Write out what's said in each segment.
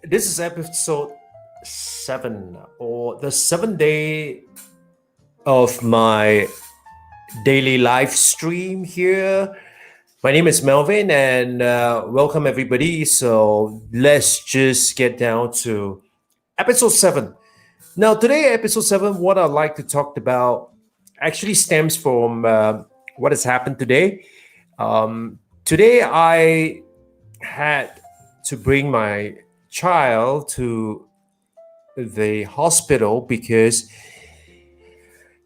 This is episode 7, or the 7th day of my daily live stream here. My name is Melvin, and welcome everybody. So let's just get down to episode 7. Now, today, episode 7, what I'd like to talk about actually stems from what has happened today. Today, I had to bring my child to the hospital because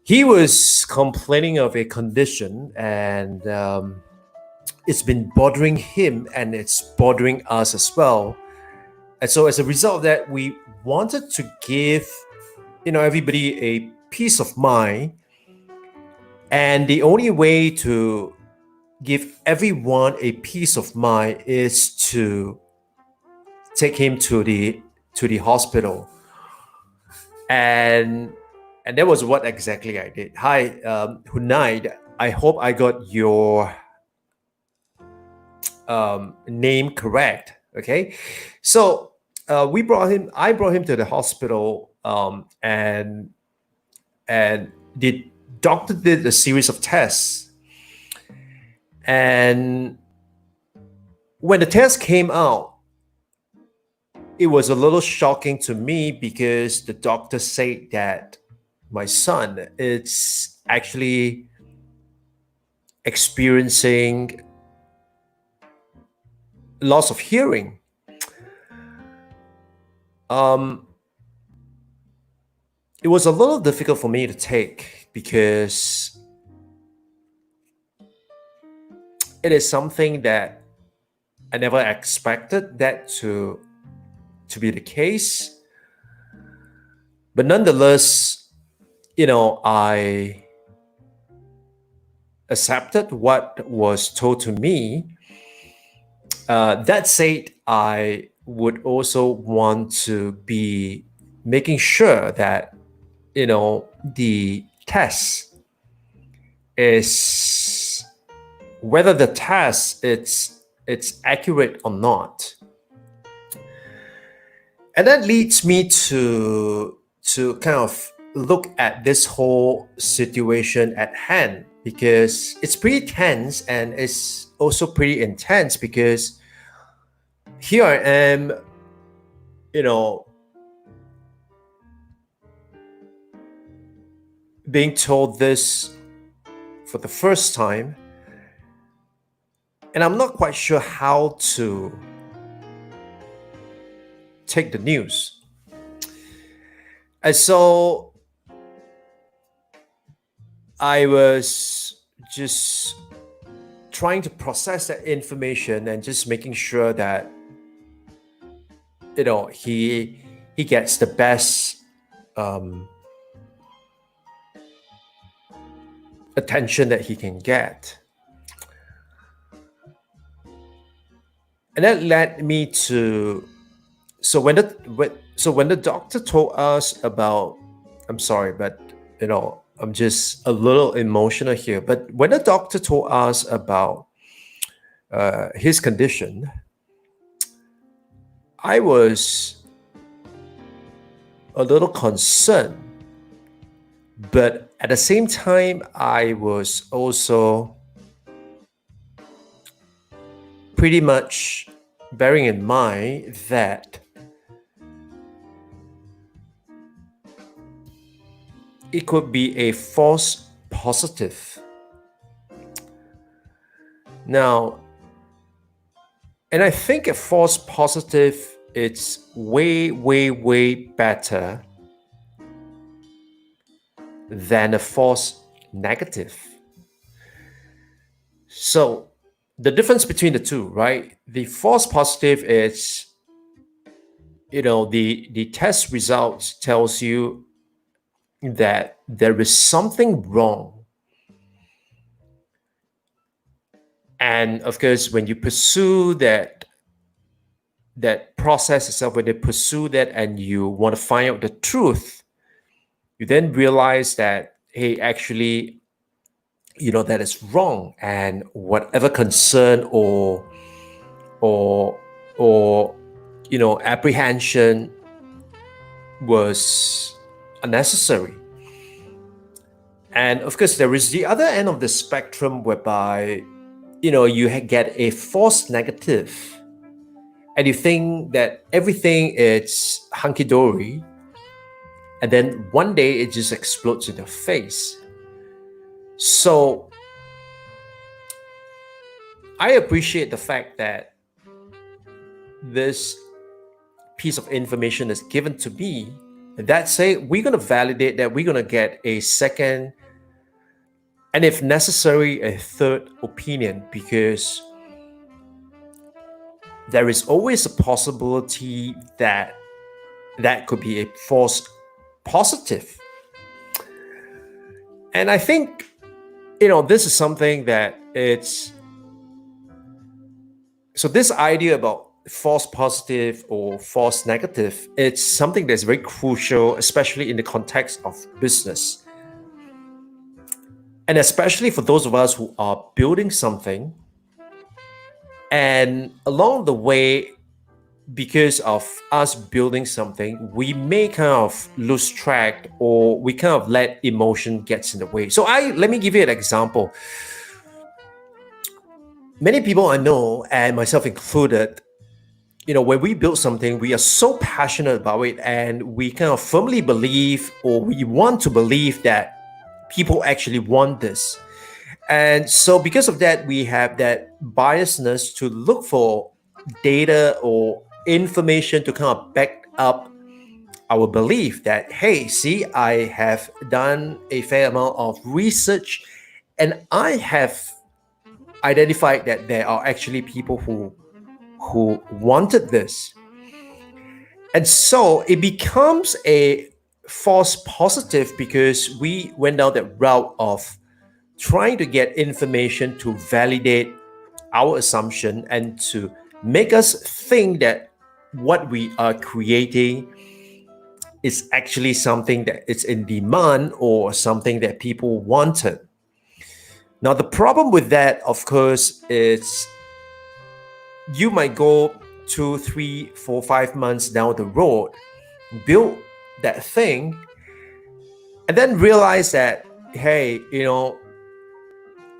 he was complaining of a condition, and it's been bothering him and it's bothering us as well. And so as a result of that, we wanted to give everybody a peace of mind, and the only way to give everyone a peace of mind is to take him to the hospital. And that was what exactly I did. Hi, Hunaid. I hope I got your name correct. Okay, so I brought him to the hospital, and the doctor did a series of tests. And when the test came out, it was a little shocking to me because the doctor said that my son is actually experiencing loss of hearing. It was a little difficult for me to take because it is something that I never expected that to be the case. But nonetheless, I accepted what was told to me. That said, I would also want to be making sure that the test is whether the test it's accurate or not. And that leads me to kind of look at this whole situation at hand, because it's pretty tense and it's also pretty intense, because here I am, being told this for the first time, and I'm not quite sure how to take the news. And so I was just trying to process that information and just making sure that he gets the best attention that he can get. And that led me to when the doctor told us about, I'm sorry, but I'm just a little emotional here. But when the doctor told us about his condition, I was a little concerned, but at the same time, I was also pretty much bearing in mind that it could be a false positive. Now, and I think a false positive, it's way, way, way better than a false negative. So the difference between the two, right? The false positive is, the test results tells you that there is something wrong. And of course, when you pursue that process itself, when they pursue that and you want to find out the truth, you then realize that, hey, actually, that is wrong. And whatever concern or or or apprehension was unnecessary. And of course, there is the other end of the spectrum whereby you get a false negative, and you think that everything is hunky-dory, and then one day it just explodes in your face. So I appreciate the fact that this piece of information is given to me, that say we're going to validate that, we're going to get a second, and if necessary, a third opinion, because there is always a possibility that that could be a false positive. And I think, this is something that so this idea about false positive or false negative, it's something that's very crucial, especially in the context of business. And especially for those of us who are building something, and along the way, because of us building something, we may kind of lose track, or we kind of let emotion gets in the way. So let me give you an example. Many people I know, and myself included, when we build something, we are so passionate about it, and we kind of firmly believe, or we want to believe, that people actually want this. And so because of that, we have that biasness to look for data or information to kind of back up our belief that, hey, see, I have done a fair amount of research, and I have identified that there are actually people who wanted this. And so it becomes a false positive, because we went down that route of trying to get information to validate our assumption and to make us think that what we are creating is actually something that is in demand or something that people wanted. Now, the problem with that, of course, is you might go 2, 3, 4, 5 months down the road, build that thing, and then realize that, hey,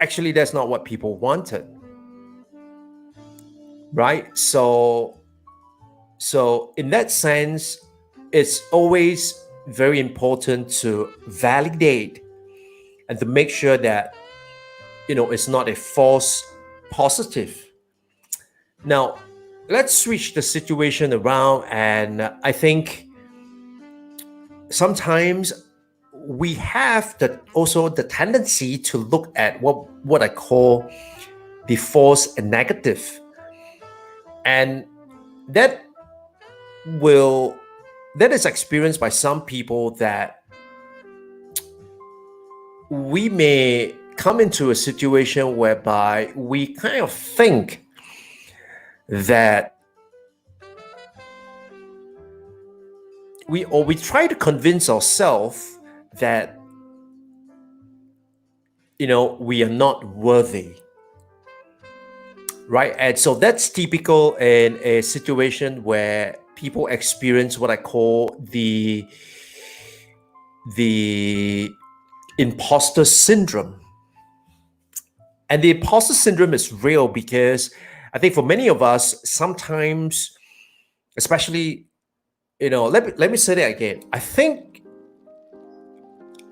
actually that's not what people wanted, right? So in that sense, it's always very important to validate and to make sure that it's not a false positive. Now, let's switch the situation around, and I think sometimes we have also the tendency to look at what I call the false and negative, and that is experienced by some people, that we may come into a situation whereby we kind of think that we try to convince ourselves that we are not worthy, right? And so that's typical in a situation where people experience what I call the imposter syndrome. And the imposter syndrome is real, because I think for many of us, sometimes, especially, let me say that again.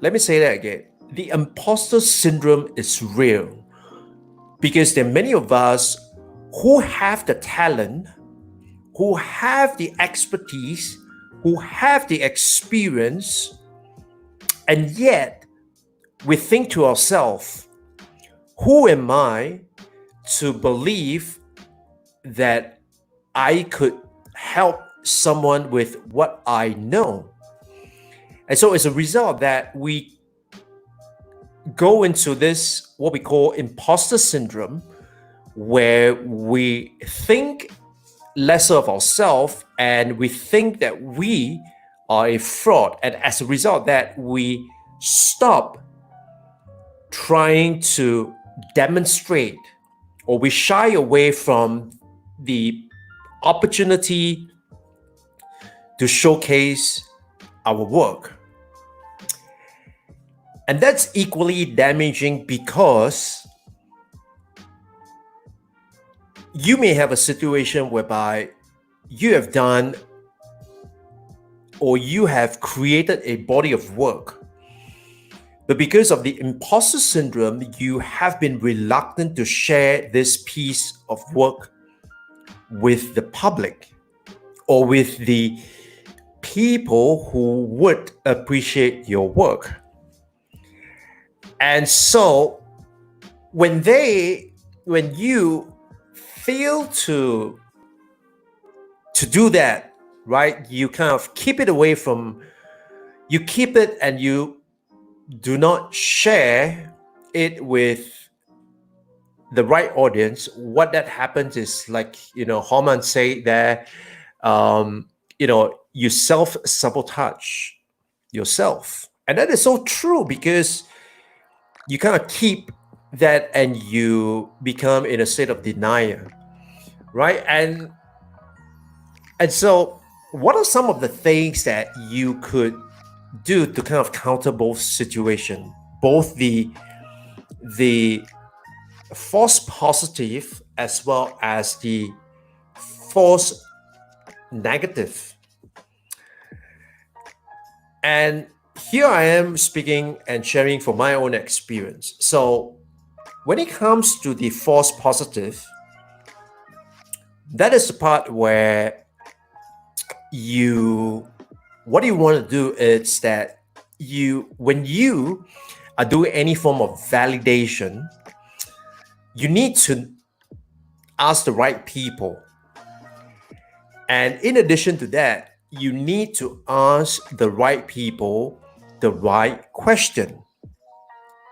Let me say that again. The imposter syndrome is real, because there are many of us who have the talent, who have the expertise, who have the experience, and yet we think to ourselves, who am I to believe that I could help someone with what I know? And so as a result of that, we go into this, what we call imposter syndrome, where we think lesser of ourselves, and we think that we are a fraud. And as a result of that, we stop trying to demonstrate, or we shy away from the opportunity to showcase our work. And that's equally damaging because you may have a situation whereby you have done or you have created a body of work, but because of the imposter syndrome, you have been reluctant to share this piece of work with the public or with the people who would appreciate your work. And so when you fail to do that, right, you kind of keep it and you do not share it with the right audience. What that happens is, like, Horman say there, you self-sabotage yourself. And that is so true, because you kind of keep that and you become in a state of denial, right? And so what are some of the things that you could do to kind of counter both situations, both the false positive as well as the false negative? And here I am speaking and sharing from my own experience. So when it comes to the false positive, that is the part where what you want to do is that when you are doing any form of validation, you need to ask the right people. And in addition to that, you need to ask the right people the right question.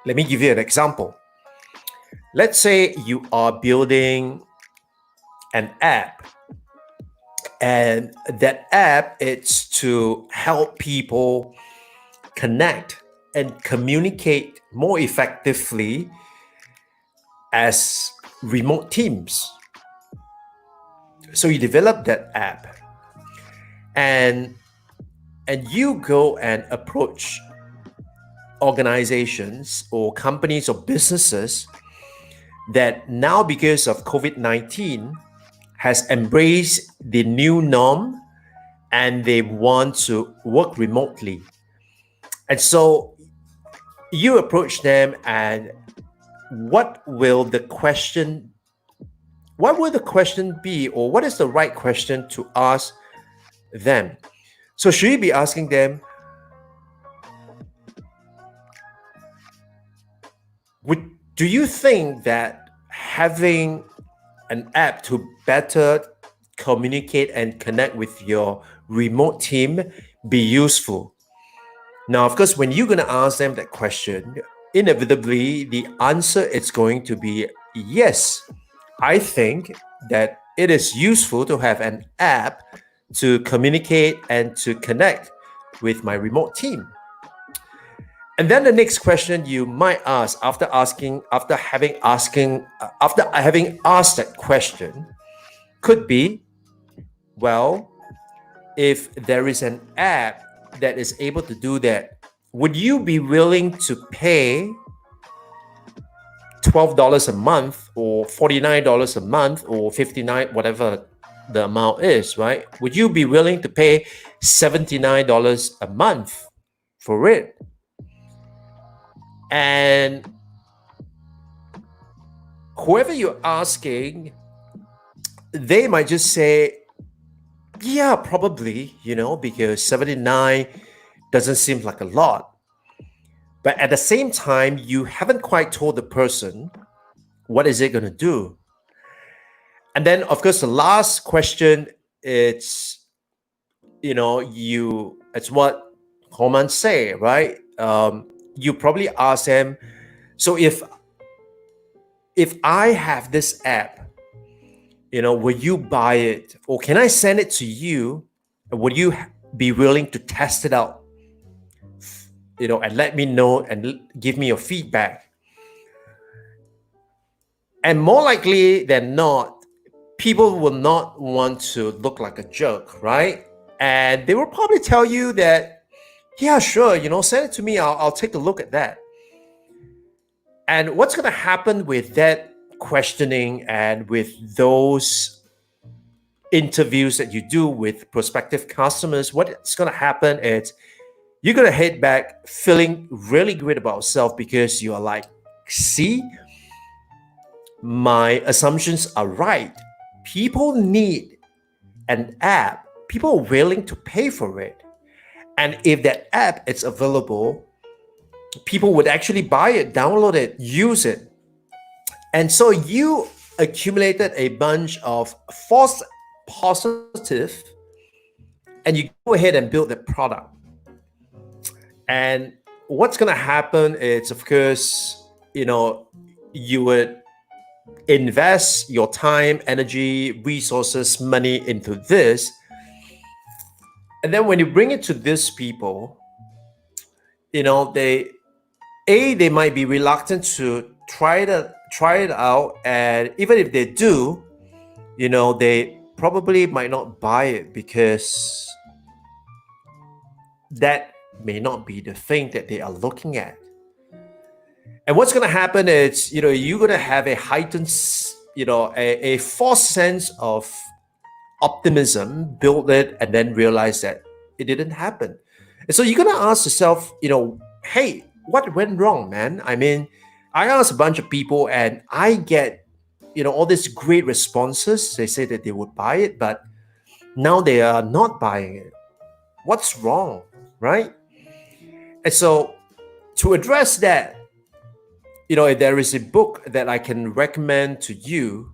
Let me give you an example. Let's say you are building an app, and that app is to help people connect and communicate more effectively as remote teams. So you develop that app, and you go and approach organizations or companies or businesses that now, because of COVID-19, has embraced the new norm and they want to work remotely. And so you approach them, and what will the question be, or what is the right question to ask them? So should you be asking them, do you think that having an app to better communicate and connect with your remote team be useful? Now, of course, when you're going to ask them that question, inevitably the answer is going to be yes. I think that it is useful to have an app to communicate and to connect with my remote team. And then the next question you might ask after having asked that question could be, well, if there is an app that is able to do that, would you be willing to pay $12 a month or $49 a month or $59, whatever the amount is, right? Would you be willing to pay $79 a month for it? And whoever you're asking, they might just say, yeah, probably, because 79 doesn't seem like a lot. But at the same time, you haven't quite told the person what is it going to do. And then, of course, the last question, it's what Coleman say, right? You probably ask them, so if I have this app, will you buy it, or can I send it to you? Would you be willing to test it out? And let me know and give me your feedback. And more likely than not, people will not want to look like a jerk, right? And they will probably tell you that, yeah, sure, send it to me. I'll take a look at that. And what's going to happen with that questioning and with those interviews that you do with prospective customers, what's going to happen is you're going to head back feeling really great about yourself because you're like, see, my assumptions are right. People need an app. People are willing to pay for it. And if that app is available, people would actually buy it, download it, use it. And so you accumulated a bunch of false positive, and you go ahead and build the product. And what's going to happen is, of course, you would invest your time, energy, resources, money into this. And then when you bring it to these people, they might be reluctant to try it out. And even if they do, they probably might not buy it because that may not be the thing that they are looking at. And what's going to happen is, you're going to have a heightened, a false sense of optimism, build it, and then realize that it didn't happen. And so you're going to ask yourself, hey, what went wrong, man? I mean, I asked a bunch of people and I get, all these great responses. They say that they would buy it, but now they are not buying it. What's wrong, right? And so to address that, if there is a book that I can recommend to you,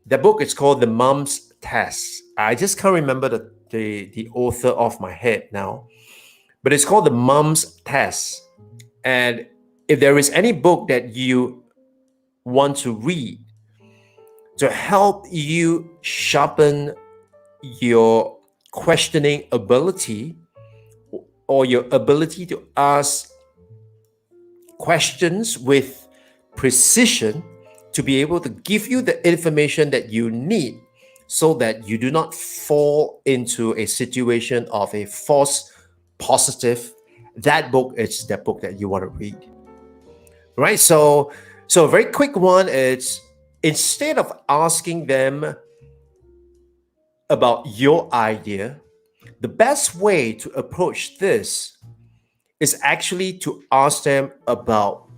the book is called The Mom's Test. I just can't remember the author off my head now, but it's called The Mom's Test. And if there is any book that you want to read to help you sharpen your questioning ability or your ability to ask questions with precision to be able to give you the information that you need so that you do not fall into a situation of a false positive, that book is the book that you want to read. Right? So a very quick one is, instead of asking them about your idea, the best way to approach this is actually to ask them about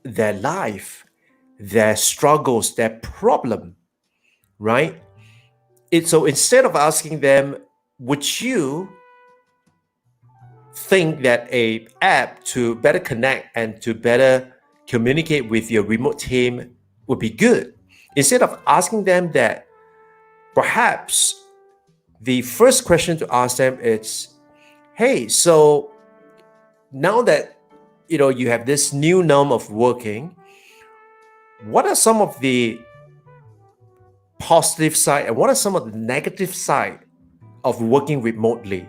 their life, their struggles, their problem, right? So instead of asking them, would you think that a app to better connect and to better communicate with your remote team would be good? Instead of asking them that, perhaps the first question to ask them is, hey, so now that you have this new norm of working, what are some of the positive side and what are some of the negative side of working remotely?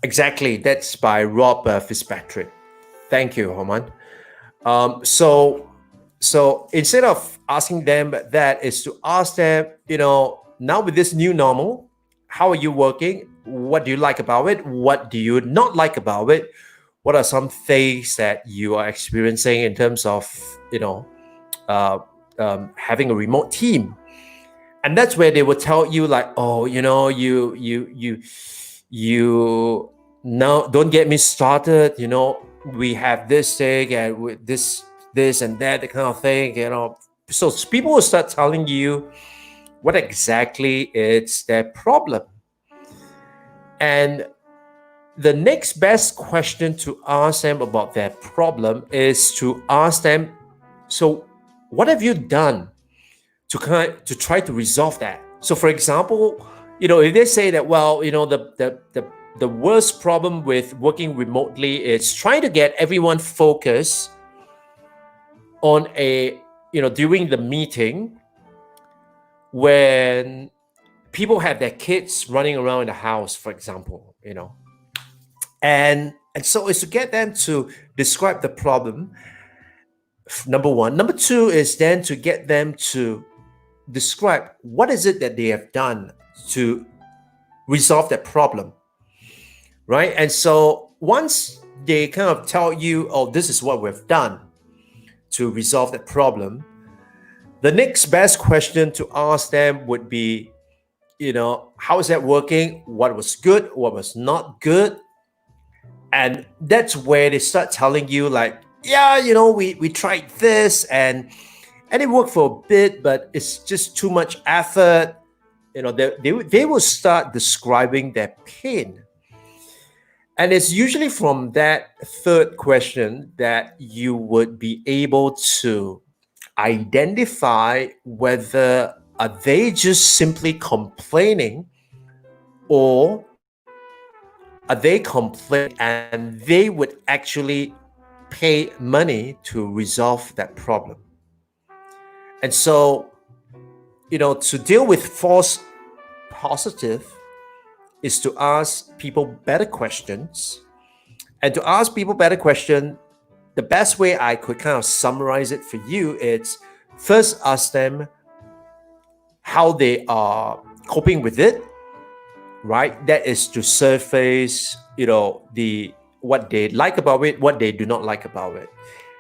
Exactly, that's by Rob Fitzpatrick. Thank you, Homan. So instead of asking them that, is to ask them, now with this new normal, how are you working? What do you like about it? What do you not like about it? What are some things that you are experiencing in terms of, having a remote team? And that's where they will tell you like, oh, you now don't get me started. We have this thing and with this and that, the kind of thing. So people will start telling you what exactly is their problem. And the next best question to ask them about their problem is to ask them, so what have you done to try to resolve that? So for example, if they say that, well, the worst problem with working remotely is trying to get everyone focused on during the meeting when people have their kids running around in the house, for example, and so it's to get them to describe the problem, number one. Number two is then to get them to describe what is it that they have done to resolve that problem, right? And so once they kind of tell you, oh, this is what we've done to resolve that problem, the next best question to ask them would be, how is that working? What was good? What was not good? And that's where they start telling you, like, yeah, we tried this and it worked for a bit, but it's just too much effort. They will start describing their pain. And it's usually from that third question that you would be able to identify whether are they just simply complaining, or are they complaining and they would actually pay money to resolve that problem. And so, to deal with false positive is to ask people better questions. And to ask people better questions, the best way I could kind of summarize it for you is first ask them how they are coping with it, right? That is to surface, what they like about it, what they do not like about it.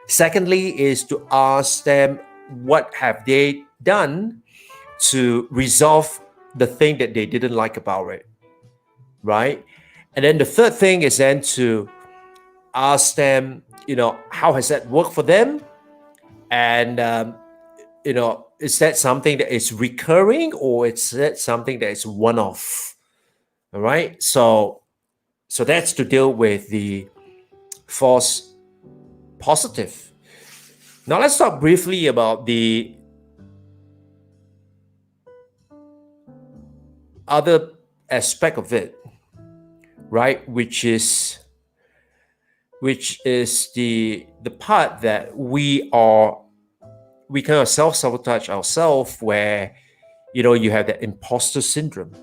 Secondly is to ask them what have they done to resolve the thing that they didn't like about it, right? And then the third thing is then to ask them, how has that worked for them? And, is that something that is recurring, or is that something that is one-off? All right. So that's to deal with the false positive. Now let's talk briefly about the other aspect of it, right? Which is the part that we kind of self-sabotage ourselves, where you have that imposter syndrome.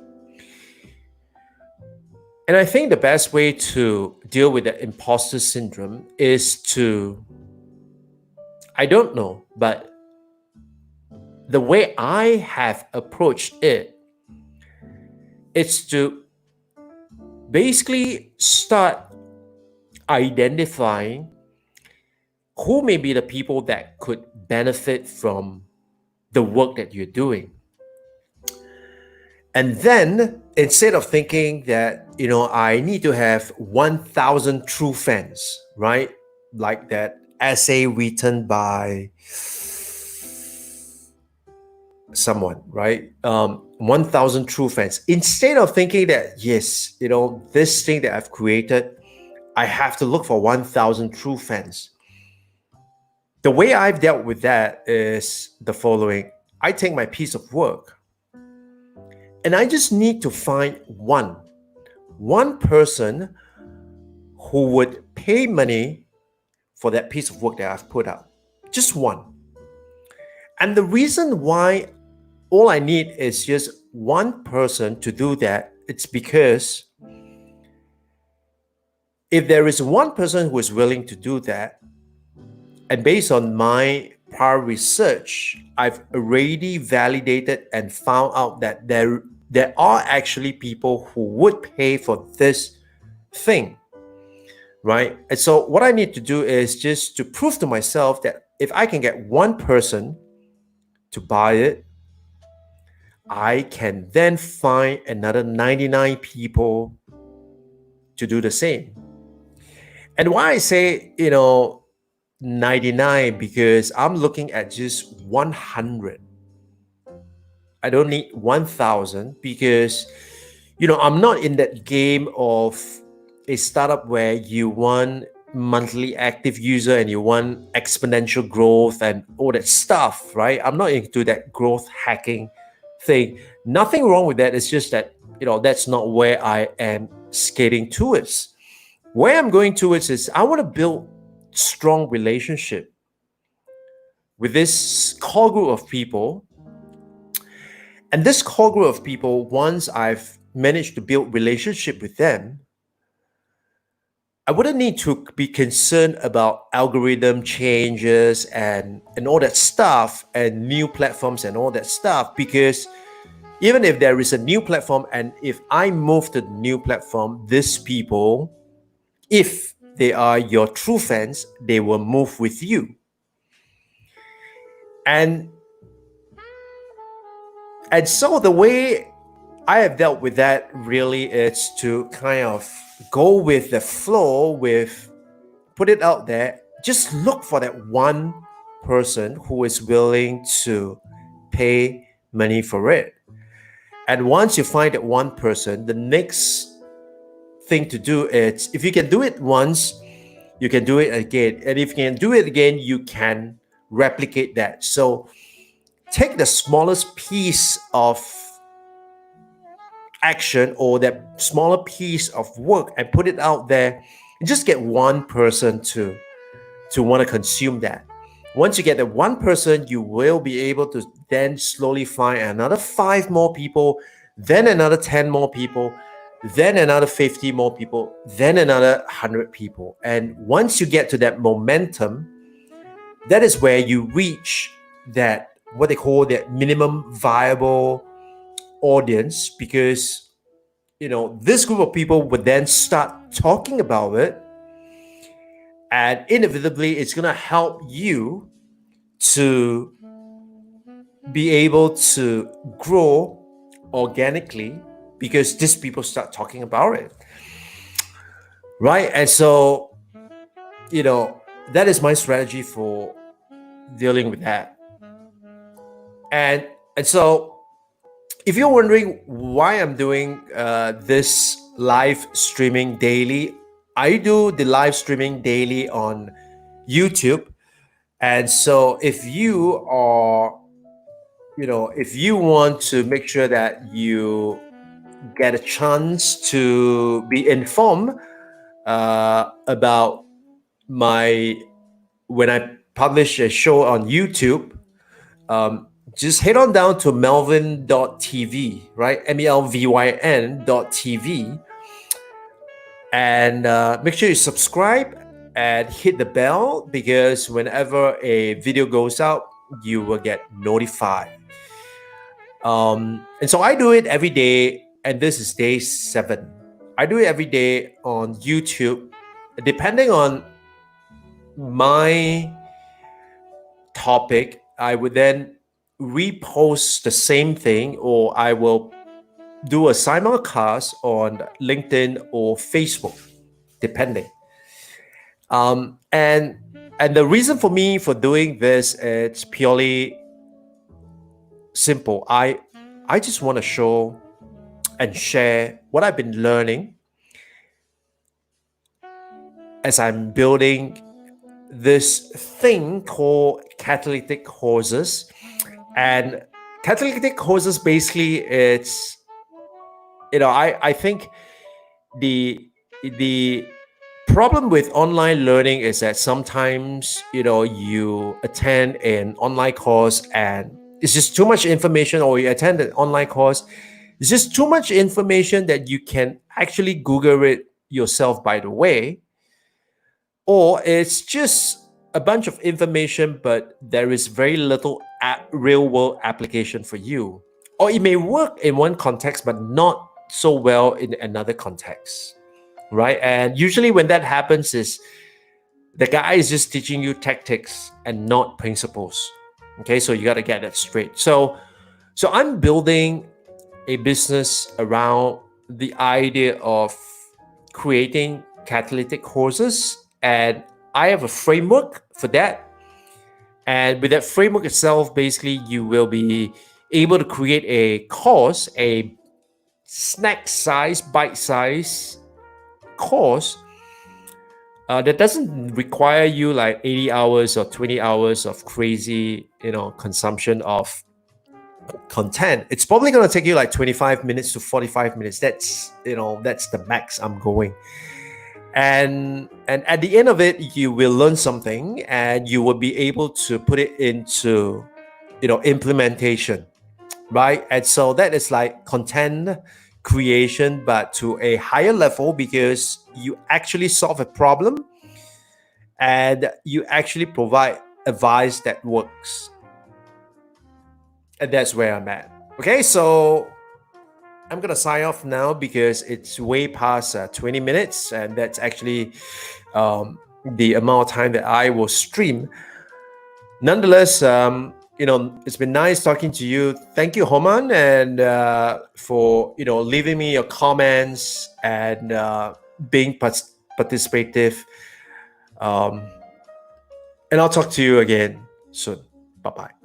And I think the best way to deal with the imposter syndrome is to, I don't know, but the way I have approached it is to basically start identifying who may be the people that could benefit from the work that you're doing. And then instead of thinking that, I need to have 1,000 true fans, right? Like that essay written by someone, right? 1,000 true fans. Instead of thinking that, yes, this thing that I've created, I have to look for 1,000 true fans. The way I've dealt with that is the following. I take my piece of work, and I just need to find one person who would pay money for that piece of work that I've put out. Just one. And the reason why all I need is just one person to do that, it's because if there is one person who is willing to do that, and based on my prior research, I've already validated and found out that there are actually people who would pay for this thing, right? And so what I need to do is just to prove to myself that if I can get one person to buy it, I can then find another 99 people to do the same. And why I say, 99, because I'm looking at just 100. I don't need 1,000 because, I'm not in that game of a startup where you want monthly active user and you want exponential growth and all that stuff, right? I'm not into that growth hacking thing. Nothing wrong with that. It's just that, that's not where I am skating towards. Where I'm going towards is I want to build strong relationship with this core group of people. And this core group of people, once I've managed to build relationship with them, I wouldn't need to be concerned about algorithm changes and all that stuff and new platforms and all that stuff, because even if there is a new platform and if I move to the new platform, these people, if they are your true fans, they will move with you. And so the way I have dealt with that really is to kind of go with the flow, with put it out there. Just look for that one person who is willing to pay money for it. And once you find that one person, the next thing to do is, if you can do it once, you can do it again. And if you can do it again, you can replicate that. So take the smallest piece of action or that smaller piece of work and put it out there, and just get one person to want to consume that. Once you get that one person, you will be able to then slowly find another 5 more people, then another 10 more people, then another 50 more people, then another 100 people. And once you get to that momentum, that is where you reach that, what they call that minimum viable audience, because this group of people would then start talking about it, and inevitably it's going to help you to be able to grow organically, because these people start talking about it, right? And so that is my strategy for dealing with that. And so if you're wondering why I'm doing this live streaming daily, I do the live streaming daily on YouTube. And so if you are, if you want to make sure that you get a chance to be informed about when I publish a show on YouTube, just head on down to melvin.tv, right? MELVYN.tv, and make sure you subscribe and hit the bell, because whenever a video goes out, you will get notified. And so I do it every day, and this is day 7. I do it every day on YouTube, depending on my topic. I would then repost the same thing, or I will do a simulcast on LinkedIn or Facebook, depending. And the reason for me for doing this, it's purely simple. I just want to show and share what I've been learning as I'm building this thing called catalytic horses. And catalytic horses, basically, it's I think the problem with online learning is that sometimes you attend an online course and it's just too much information, or you attend an online course, it's just too much information that you can actually Google it yourself, by the way, or it's just a bunch of information, but there is very little real world application for you. Or it may work in one context, but not so well in another context, right? And usually when that happens is the guy is just teaching you tactics and not principles. Okay, so you got to get that straight. So I'm building a business around the idea of creating catalytic horses, and I have a framework for that. And with that framework itself, basically, you will be able to create a course, a snack size, bite size course that doesn't require you like 80 hours or 20 hours of crazy, consumption of content. It's probably going to take you like 25 minutes to 45 minutes. That's the max I'm going. And at the end of it, you will learn something, and you will be able to put it into, implementation, right? And so that is like content creation, but to a higher level, because you actually solve a problem and you actually provide advice that works. And that's where I'm at. Okay, so I'm gonna sign off now because it's way past 20 minutes, and that's actually the amount of time that I will stream. Nonetheless, it's been nice talking to you. Thank you, Homan, and for leaving me your comments and being participative. And I'll talk to you again soon. Bye bye.